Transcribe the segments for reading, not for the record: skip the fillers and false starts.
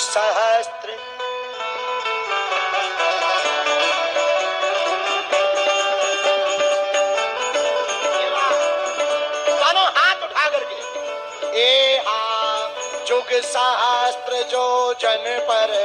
सहस्त्र दोनों हाथ उठा करके ए जुग सहस्त्र जो जन पर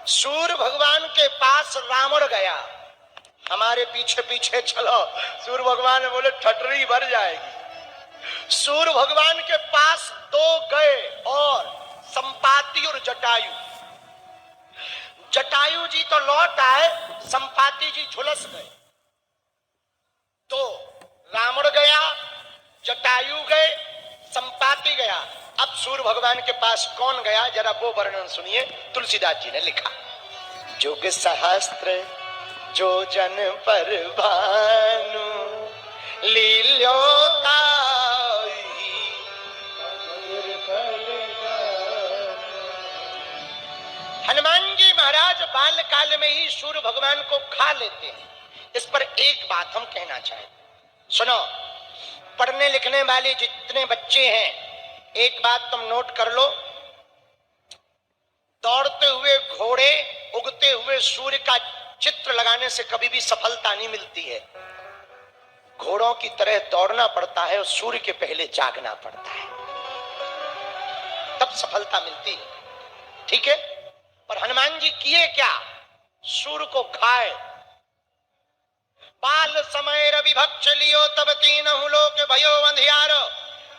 सूर्य भगवान के पास रावण गया, हमारे पीछे पीछे चलो। सूर्य भगवान ने बोले ठटरी भर जाएगी। सूर्य भगवान के पास दो गए और संपाति और जटायु। जटायु जी तो लौट आए, संपाति जी झुलस गए। तो रावण गया, जटायु गए, संपाति गया। अब सूर्य भगवान के पास कौन गया, जरा वो वर्णन सुनिए। तुलसीदास जी ने लिखा, जुग सहस्त्र जो जन पर भानु लील्यो हनुमान जी महाराज बाल काल में ही सूर्य भगवान को खा लेते हैं। इस पर एक बात हम कहना चाहेंगे, सुनो। पढ़ने लिखने वाले जितने बच्चे हैं, एक बात तुम नोट कर लो। दौड़ते हुए घोड़े, उगते हुए सूर्य का चित्र लगाने से कभी भी सफलता नहीं मिलती है। घोड़ों की तरह दौड़ना पड़ता है और सूर्य के पहले जागना पड़ता है, तब सफलता मिलती है। ठीक है। पर हनुमान जी किए क्या, सूर्य को खाए। बाल समय रवि भक्ष लियो तब तीनहु लोक भयो अंधियारो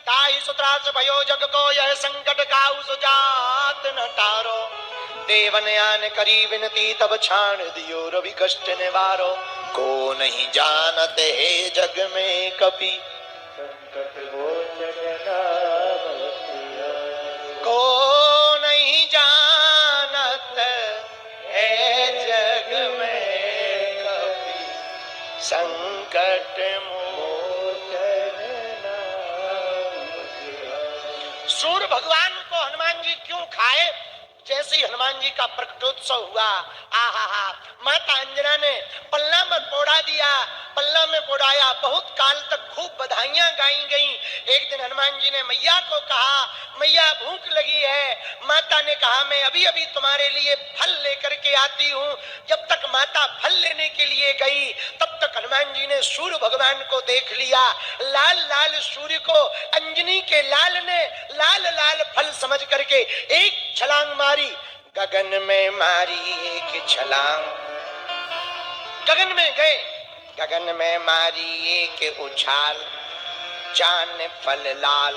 ताहि सुत्रास भयो जग को यह संकट काहू सुजात न टारो देवन आन करी विनती तब छाण दियो रवि कष्ट निवारो को नहीं जानते हे जग में कपि संकट को नहीं जानत है जग में कपि संकट सूर्य भगवान को हनुमान जी क्यों खाए? जैसे ही हनुमान जी का प्रकटोत्सव हुआ, आहा माता अंजना ने पल्ला में पोड़ा दिया, पल्ला में पोड़ाया। बहुत काल तक खूब बधाइयां गाई गईं। एक दिन हनुमान जी ने मैया को कहा, मैया भूख लगी है। माता ने कहा, मैं अभी अभी तुम्हारे लिए फल लेकर के आती हूँ। जब तक माता फल लेने के लिए गई, तब तक हनुमान जी ने सूर्य भगवान को देख लिया। लाल लाल सूर्य को अंजनी के लाल ने लाल लाल फल समझ करके एक छलांग मारी, गगन में मारी एक छलांग। गगन में गए, गगन में मारी एक उछाल, जान फल लाल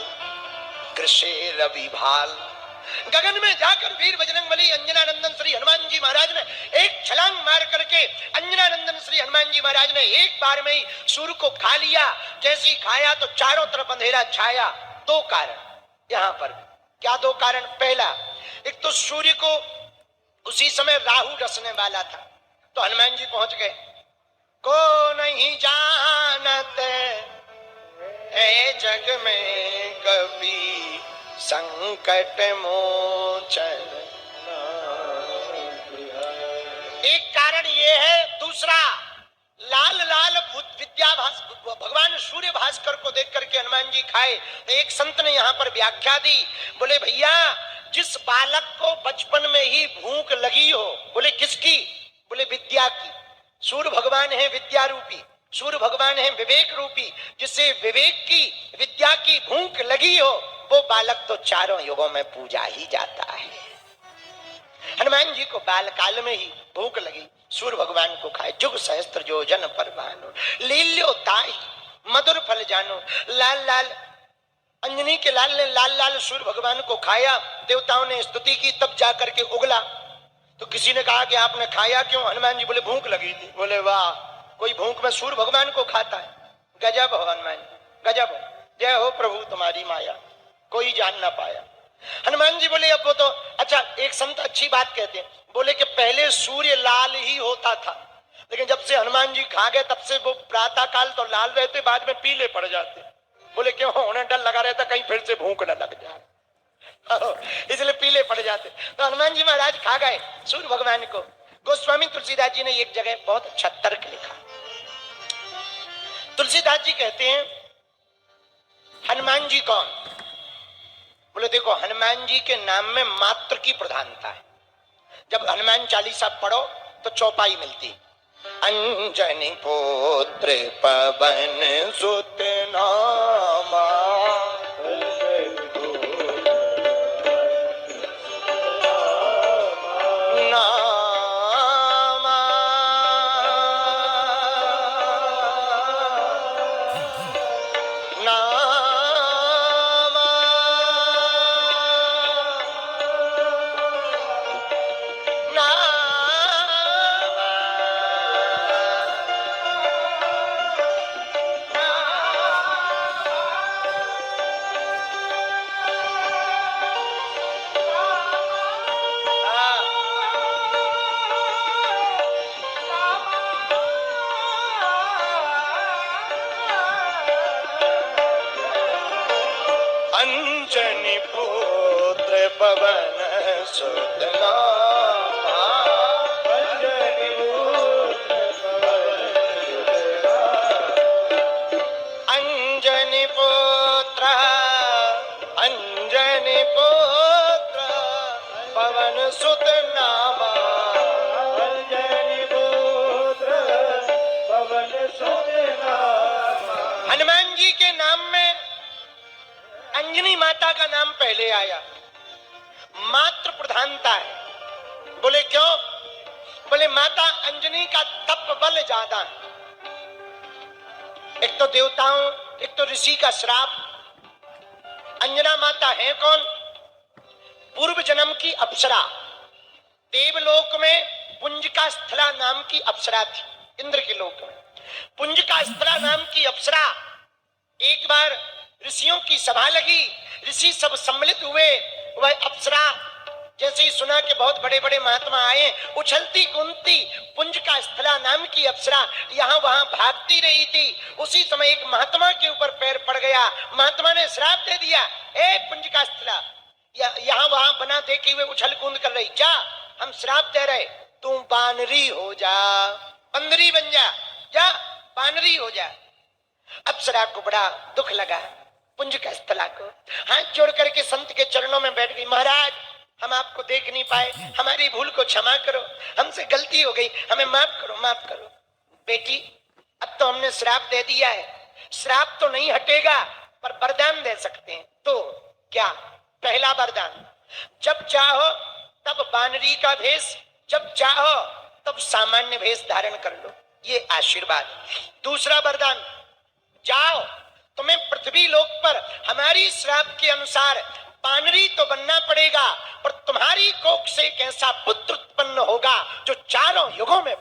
कृषे रवि भाल। गगन में जाकर वीर बजरंगबली अंजनानंदन श्री हनुमान जी महाराज ने एक छलांग मार करके अंजनानंदन श्री हनुमान जी महाराज ने एक बार में ही सूर्य को खा लिया। जैसे ही खाया तो चारों तरफ अंधेरा छाया। दो कारण यहाँ पर। क्या दो कारण? पहला, एक तो सूर्य को उसी समय राहु डसने वाला था, तो हनुमान जी पहुंच गए। को नहीं जानत है जग में कभी संकट मोचन। एक कारण ये है। दूसरा, लाल लाल विद्याभास भगवान सूर्य भास्कर को देख करके हनुमान जी खाए। तो एक संत ने यहाँ पर व्याख्या दी, बोले भैया जिस बालक को बचपन में ही भूख लगी हो, बोले किसकी? बोले विद्या की। सूर्य भगवान है विद्या रूपी, सूर्य भगवान है विवेक रूपी। जिसे विवेक की, विद्या की भूख लगी हो, वो बालक तो चारों युगों में पूजा ही जाता है। हनुमान जी को बाल काल में ही भूख लगी, सूर्य भगवान को खाए। जुग सहस्त्र जो जन पर भानु लील्यो ताहि मधुर फल जानो। लाल लाल अंजनी के लाल ने लाल लाल सूर्य भगवान को खाया। देवताओं ने स्तुति की, तब जाकर के उगला। तो किसी ने कहा कि आपने खाया क्यों? हनुमान जी बोले भूख लगी थी। बोले वाह, कोई भूख में सूर्य भगवान को खाता है? गजब हो हनुमान जी, गजब हो। जय हो प्रभु तुम्हारी माया, कोई जान ना पाया। हनुमान जी बोले अब वो तो अच्छा। एक संत अच्छी बात कहते हैं, बोले कि पहले सूर्य लाल ही होता था, लेकिन जब से हनुमान जी खा गए तब से वो प्रातः काल तो लाल रहते, बाद में पीले पड़ जाते। बोले क्यों? उन्हें डर लगा रहता कहीं फिर से भूख न लग जाए, इसलिए पीले पड़ जाते। तो हनुमान जी महाराज खा गए सूर्य भगवान को। गोस्वामी तुलसीदास जी ने एक जगह बहुत अच्छा तर्क लिखा। तुलसीदास जी कहते हैं हनुमान जी कौन? बोले देखो, हनुमान जी के नाम में मात्र की प्रधानता है। जब हनुमान चालीसा पढ़ो तो चौपाई मिलती, अंजनी पुत्र पवन सुत नामा, अंजनी पुत्र पवन सुत नामा, अंजनी पुत्र पवन सुत नामा, अंजनी पुत्र, अंजनी पुत्र पवन सुत नामा, अंजनी पुत्र पवन सुत नामा। हनुमान जी के नाम में अंजनी माता का नाम पहले आया, मात्र प्रधानता है। बोले क्यों? बोले माता अंजनी का तप बल ज्यादा है। एक तो देवताओं, एक तो ऋषि का श्राप। अंजना माता है कौन? पूर्व जन्म की अप्सरा। देवलोक में पुंजिका स्थला नाम की अप्सरा थी, इंद्र के लोक में। पुंजिका स्थला नाम की अप्सरा, एक बार ऋषियों की सभा लगी, ऋषि सब सम्मिलित हुए। वह अप्सरा जैसे ही सुना कि बहुत बड़े बड़े महात्मा आए, उछलती कूदती पुंजिका स्थला नाम की अप्सरा यहाँ वहां भागती रही थी। उसी समय एक महात्मा के ऊपर पैर पड़ गया। महात्मा ने श्राप दे दिया, ए पुंजिका स्थला, यहाँ वहां बना देखे हुए उछल कूद कर रही, जा हम श्राप दे रहे, तू बानरी हो जा, बंदरी बन जा, जा बानरी हो जा। अप्सरा को बड़ा दुख लगा, पुंजिका स्थला को हाथ जोड़ करके संत के चरणों में बैठ गई। महाराज, हम आपको देख नहीं पाए, हमारी भूल को क्षमा करो, हमसे गलती हो गई, हमें माफ करो, माफ करो। बेटी, अब तो हमने श्राप दे दिया है, श्राप तो नहीं हटेगा पर वरदान दे सकते हैं। तो क्या? पहला वरदान, जब चाहो तब बानरी का भेष, जब चाहो तब सामान्य भेष धारण कर लो, ये आशीर्वाद। दूसरा वरदान, जाओ तुम्हें पृथ्वी लोक पर हमारी श्राप के अनुसार बानरी तो बनना पड़ेगा, पर तुम्हारी कोख से एक ऐसा पुत्र उत्पन्न होगा जो चारों युगों में